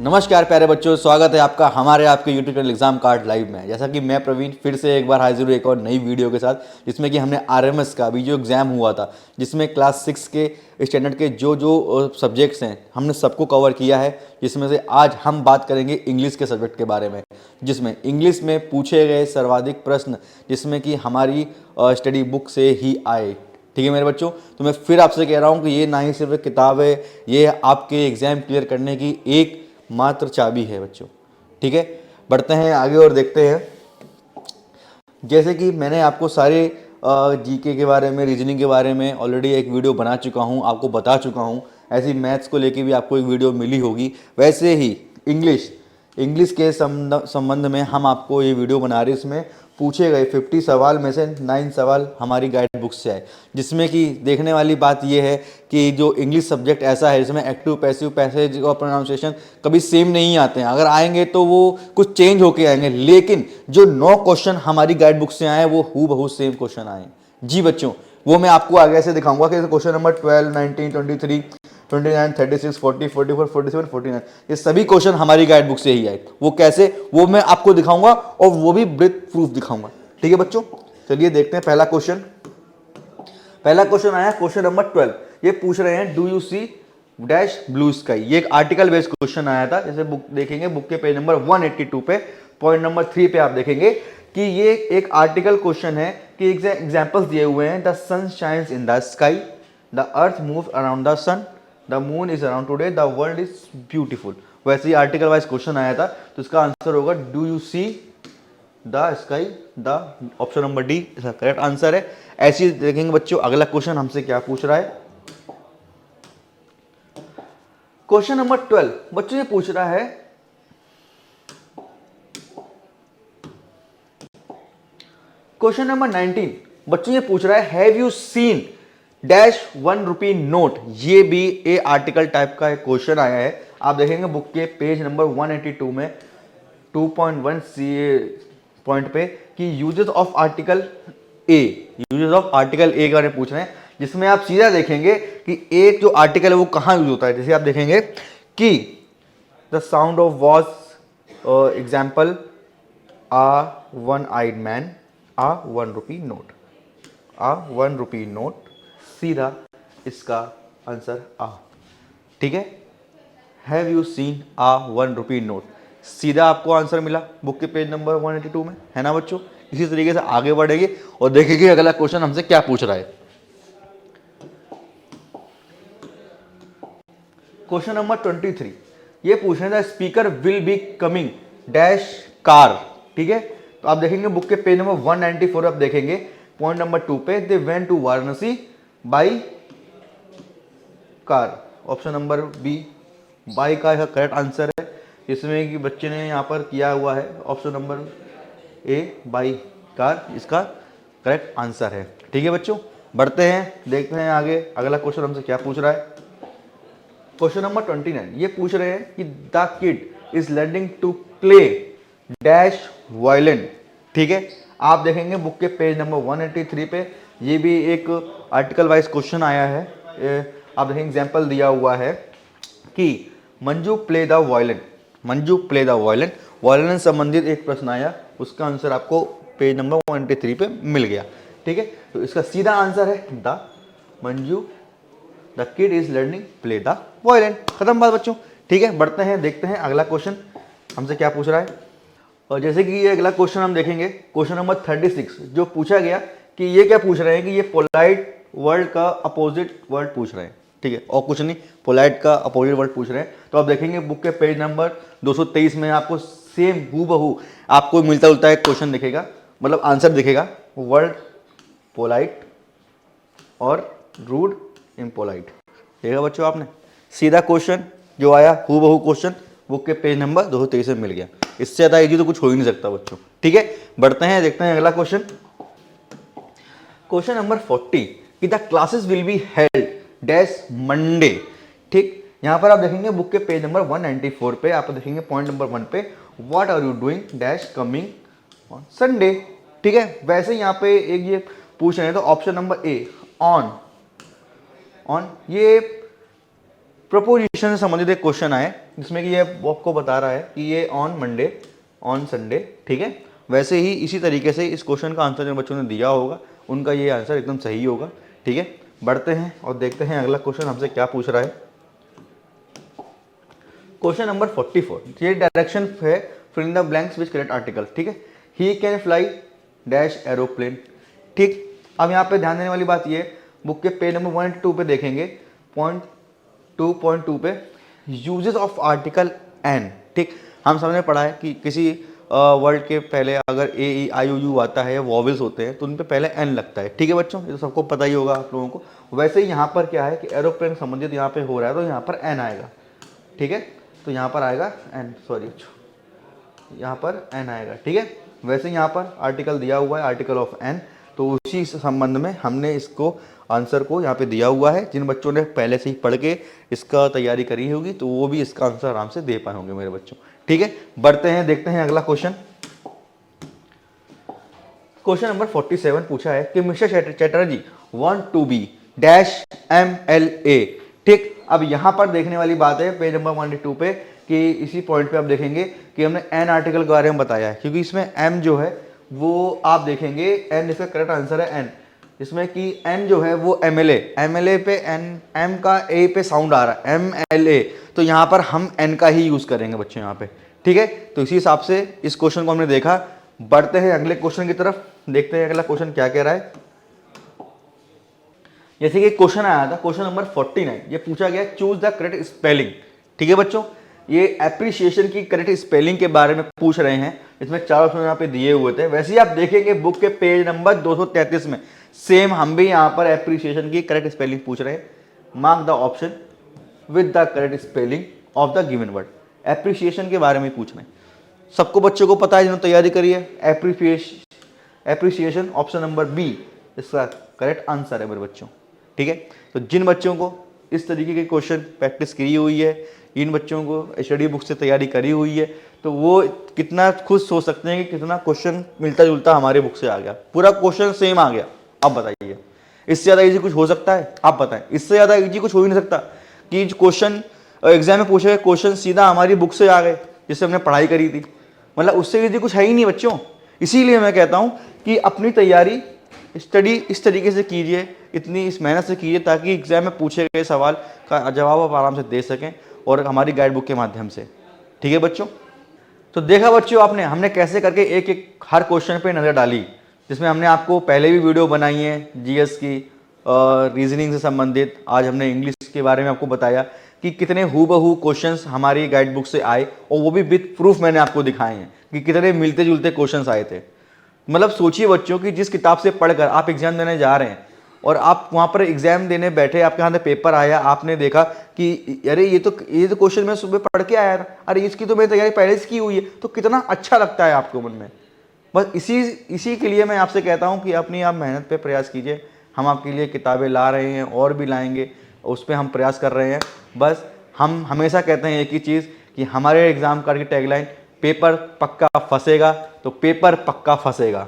नमस्कार प्यारे बच्चों, स्वागत है आपका हमारे आपके YouTube channel exam card live में। जैसा कि मैं प्रवीण फिर से एक बार हाजिर हूँ एक और नई वीडियो के साथ, जिसमें कि हमने आरएमएस का अभी जो एग्ज़ाम हुआ था, जिसमें क्लास 6 के स्टैंडर्ड के जो सब्जेक्ट्स हैं हमने सबको कवर किया है। जिसमें से आज हम बात करेंगे इंग्लिश के सब्जेक्ट के बारे में, जिसमें इंग्लिश में पूछे गए सर्वाधिक प्रश्न जिसमें कि हमारी स्टडी बुक से ही आए। ठीक है मेरे बच्चों, तो मैं फिर आपसे कह रहा हूँ कि ये ना ही सिर्फ एक किताब है, ये आपके एग्ज़ाम क्लियर करने की एक मात्र चाबी है बच्चों। ठीक है, बढ़ते हैं आगे और देखते हैं। जैसे कि मैंने आपको सारे जीके के बारे में, रीजनिंग के बारे में ऑलरेडी एक वीडियो बना चुका हूँ, आपको बता चुका हूँ। ऐसी मैथ्स को लेके भी आपको एक वीडियो मिली होगी। वैसे ही इंग्लिश के संबंध में हम आपको ये वीडियो बना रहे हैं। इसमें पूछे गए 50 सवाल में से 9 सवाल हमारी गाइड बुक से आए, जिसमें कि देखने वाली बात यह है कि जो इंग्लिश सब्जेक्ट ऐसा है जिसमें एक्टिव पैसिव पैसेज और प्रोनाउंसिएशन कभी सेम नहीं आते हैं। अगर आएंगे तो वो कुछ चेंज होके आएंगे, लेकिन जो 9 क्वेश्चन हमारी गाइड बुक से आए वो हूबहू सेम क्वेश्चन आए। जी बच्चों, वो मैं आपको आगे से दिखाऊंगा कि क्वेश्चन नंबर 12, 19, 23, 29, 36, 40, 44, 47, 49 ये सभी क्वेश्चन हमारी गाइड बुक से ही आए। वो कैसे, वो मैं आपको दिखाऊंगा और वो भी ब्रेथ प्रूफ दिखाऊंगा। ठीक है बच्चों, चलिए देखते हैं पहला क्वेश्चन आया क्वेश्चन नंबर 12। ये पूछ रहे हैं do you see dash blue sky. ये एक आर्टिकल बेस्ड क्वेश्चन आया था। जैसे बुक देखेंगे, बुक के पेज नंबर 182 पे पॉइंट नंबर 3 पे आप देखेंगे कि ये एक आर्टिकल क्वेश्चन है कि एग्जांपल्स दिए हुए हैं। The sun shines in the sky, the earth moves around the sun, the moon is around today, the world is beautiful. वैसे ही आर्टिकल वाइज क्वेश्चन आया था, तो इसका आंसर होगा do you see the sky. The option number D इसका correct answer है। ऐसे ही देखेंगे बच्चों, अगला क्वेश्चन हमसे क्या पूछ रहा है। क्वेश्चन नंबर 12 बच्चों ये पूछ रहा है क्वेश्चन नंबर 19 बच्चों ये पूछ रहा है have you scene dash 1 rupee note. ये भी ए आर्टिकल टाइप का एक क्वेश्चन आया है। आप देखेंगे बुक के पेज नंबर 182 में 2.1 सी पॉइंट पे कि यूजेस ऑफ आर्टिकल ए के बारे में पूछ रहे हैं, जिसमें आप सीधा देखेंगे कि एक जो आर्टिकल है वो कहाँ यूज होता है। जैसे आप देखेंगे कि the sound of was example a one eyed man, a 1 rupee note, a 1 rupee note, सीधा इसका आंसर आ। ठीक है, have you seen a 1 rupee note, सीधा आपको आंसर मिला बुक के पेज नंबर 182 में, है ना बच्चों। इसी तरीके से आगे बढ़ेंगे और देखेंगे अगला क्वेश्चन हमसे क्या पूछ रहा है। क्वेश्चन नंबर 23 ये पूछ रहे थे speaker will be coming dash car. ठीक है, तो आप देखेंगे बुक के पेज नंबर 194 आप देखेंगे पॉइंट नंबर 2 पे they went to Varanasi by car. Option number B by का करेक्ट आंसर है। इसमें कि बच्चे ने यहाँ पर किया हुआ है option number A by car इसका करेक्ट आंसर है। ठीक है बच्चों, बढ़ते हैं, देखते हैं आगे अगला क्वेश्चन हमसे क्या पूछ रहा है। क्वेश्चन नंबर 29 ये पूछ रहे हैं कि the kid is learning to play dash violin. ठीक है, आप देखेंगे बुक के पेज नंबर 183 पे ये भी एक आर्टिकल वाइज क्वेश्चन आया है। आप देखेंगे एग्जाम्पल दिया हुआ है कि Manju play the violin, Manju play the violin, violin संबंधित एक प्रश्न आया, उसका आंसर आपको पेज नंबर 183 पे मिल गया। ठीक है, तो इसका सीधा आंसर है the Manju the kid is learning play the violin. खत्म बात बच्चों। ठीक है, बढ़ते हैं, देखते हैं अगला क्वेश्चन हमसे क्या पूछ रहा है। और जैसे कि ये अगला क्वेश्चन हम देखेंगे क्वेश्चन नंबर 36 जो पूछा गया कि ये क्या पूछ रहे हैं कि ये पोलाइट वर्ड का अपोजिट वर्ड पूछ रहे हैं। ठीक है, और कुछ नहीं, पोलाइट का अपोजिट वर्ड पूछ रहे हैं। तो आप देखेंगे बुक के पेज नंबर 223 में आपको सेम हूबहू आपको मिलता जुलता एक क्वेश्चन दिखेगा, मतलब आंसर दिखेगा, वर्ड पोलाइट और रूड इम्पोलाइट। देखा बच्चों आपने, सीधा क्वेश्चन जो आया हूबहू क्वेश्चन बुक के पेज नंबर 223 में मिल गया। इससे ज़्यादा इजी तो कुछ हो ही नहीं सकता बच्चों। ठीक है, बढ़ते हैं, देखते हैं अगला क्वेश्चन। क्वेश्चन नंबर 40 कि the classes will be held dash Monday. ठीक, यहाँ पर आप देखेंगे बुक के पेज नंबर 194 पे आप देखेंगे पॉइंट नंबर 1 पे what are you doing dash coming on Sunday. ठीक है, वैसे यहाँ पे एक ये पूछ रहे हैं तो ऑप्शन नंबर ए ऑन ये प्रपोजिशन से संबंधित एक क्वेश्चन आए जिसमें कि ये आपको बता रहा है कि ये ऑन मंडे ऑन संडे, ठीक है। वैसे ही इसी तरीके से इस क्वेश्चन का आंसर जिन बच्चों ने दिया होगा उनका ये आंसर एकदम सही होगा, ठीक है। बढ़ते हैं और देखते हैं अगला क्वेश्चन हमसे क्या पूछ रहा है। क्वेश्चन नंबर 44, ये डायरेक्शन है fill in the blanks which correct article, ठीक है। He can fly dash aeroplane, ठीक। अब यहाँ पे ध्यान देने वाली बात ये, बुक के पेज नंबर 1 पे देखेंगे, पॉइंट 2.2 पे यूजेस ऑफ आर्टिकल एन, ठीक। हम सबने पढ़ा है कि किसी वर्ड के पहले अगर ए ई आई यू आता है या वॉवेल्स होते हैं तो उन पे पहले एन लगता है, ठीक है बच्चों, ये तो सबको पता ही होगा आप लोगों को। वैसे ही यहाँ पर क्या है कि एरोप्लेन संबंधित यहाँ पे हो रहा है तो यहाँ पर एन आएगा, ठीक है। तो यहाँ पर आएगा एन, सॉरी यहाँ पर एन आएगा, ठीक है। वैसे यहाँ पर आर्टिकल दिया हुआ है आर्टिकल ऑफ एन, तो उसी संबंध में हमने इसको आंसर को यहाँ पे दिया हुआ है। जिन बच्चों ने पहले से ही पढ़ के इसका तैयारी करी होगी तो वो भी इसका आंसर आराम से दे पाए होंगे मेरे बच्चों, ठीक है। बढ़ते हैं, देखते हैं अगला क्वेश्चन। क्वेश्चन नंबर 47 पूछा है कि mister Chatterjee want to be dash MLA, ठीक। अब यहाँ पर देखने वाली बात है पेज नंबर 182 पे कि इसी पॉइंट पे आप देखेंगे कि हमने एन आर्टिकल के बारे में बताया है, क्योंकि इसमें एम जो है वो आप देखेंगे एन, इसका करेक्ट आंसर है एन, इसमें कि एन जो है वो MLA पे एन, एम का ए पे साउंड आ रहा है MLA, तो यहाँ पर हम एन का ही यूज करेंगे बच्चों यहाँ पे, ठीक है। तो इसी हिसाब से इस क्वेश्चन को हमने देखा। बढ़ते हैं अगले क्वेश्चन की तरफ, देखते हैं अगला क्वेश्चन क्या कह रहा है। जैसे कि क्वेश्चन आया था क्वेश्चन नंबर 49, ये पूछा गया चूज द करेक्ट स्पेलिंग, ठीक है बच्चों। ये एप्रिसिएशन की करेक्ट स्पेलिंग के बारे में पूछ रहे हैं। इसमें 4 ऑप्शन यहाँ पे दिए हुए थे। वैसे ही आप देखेंगे बुक के पेज नंबर 233 में सेम हम भी यहाँ पर एप्रिसिएशन की करेक्ट स्पेलिंग पूछ रहे हैं। Mark the option with the correct spelling of the given word. Appreciation के बारे में पूछ रहे हैं, सबको बच्चों को पता है जिन्होंने तैयारी करी है। एप्रिसिएशन ऑप्शन नंबर बी इसका करेक्ट आंसर है मेरे बच्चों, ठीक है। तो जिन बच्चों को इस तरीके के क्वेश्चन प्रैक्टिस की हुई है, इन बच्चों को स्टडी बुक से तैयारी करी हुई है, तो वो कितना खुद सोच सकते हैं कि कितना क्वेश्चन मिलता जुलता हमारे बुक से आ गया, पूरा क्वेश्चन सेम आ गया। अब बताइए इससे ज़्यादा इजी कुछ हो सकता है? आप बताएं, इससे ज़्यादा इजी कुछ हो ही नहीं सकता कि क्वेश्चन एग्जाम में पूछे गए क्वेश्चन सीधा हमारी बुक से आ गए जिससे हमने पढ़ाई करी थी, मतलब उससे इजी कुछ है ही नहीं बच्चों। इसीलिए मैं कहता हूँ कि अपनी तैयारी स्टडी इस तरीके से कीजिए, इतनी इस मेहनत से कीजिए ताकि एग्जाम में पूछे गए सवाल का जवाब आप आराम से दे सकें और हमारी गाइड बुक के माध्यम से, ठीक है बच्चों। तो देखा बच्चों आपने, हमने कैसे करके एक एक हर क्वेश्चन पे नज़र डाली, जिसमें हमने आपको पहले भी वीडियो बनाई है जीएस की रीजनिंग से संबंधित। आज हमने इंग्लिश के बारे में आपको बताया कि कितने हूबहू क्वेश्चंस हमारी गाइड बुक से आए, और वो भी विद प्रूफ मैंने आपको दिखाए हैं कि कितने मिलते जुलते क्वेश्चंस आए थे। मतलब सोचिए बच्चों कि जिस किताब से पढ़कर आप एग्जाम देने जा रहे हैं और आप वहाँ पर एग्जाम देने बैठे, आपके हाथ में पेपर आया, आपने देखा कि अरे ये तो क्वेश्चन मैं सुबह पढ़ के आया था, अरे इसकी तो मेरी तैयारी पहले से की हुई है, तो कितना अच्छा लगता है आपको मन में। बस इसी के लिए मैं आपसे कहता हूँ कि अपनी आप मेहनत पे प्रयास कीजिए। हम आपके लिए किताबें ला रहे हैं और भी लाएंगे, उस पर हम प्रयास कर रहे हैं। बस हम हमेशा कहते हैं एक ही चीज़ कि हमारे एग्जाम कार्ड की टैगलाइन पेपर पक्का फंसेगा, तो पेपर पक्का फंसेगा।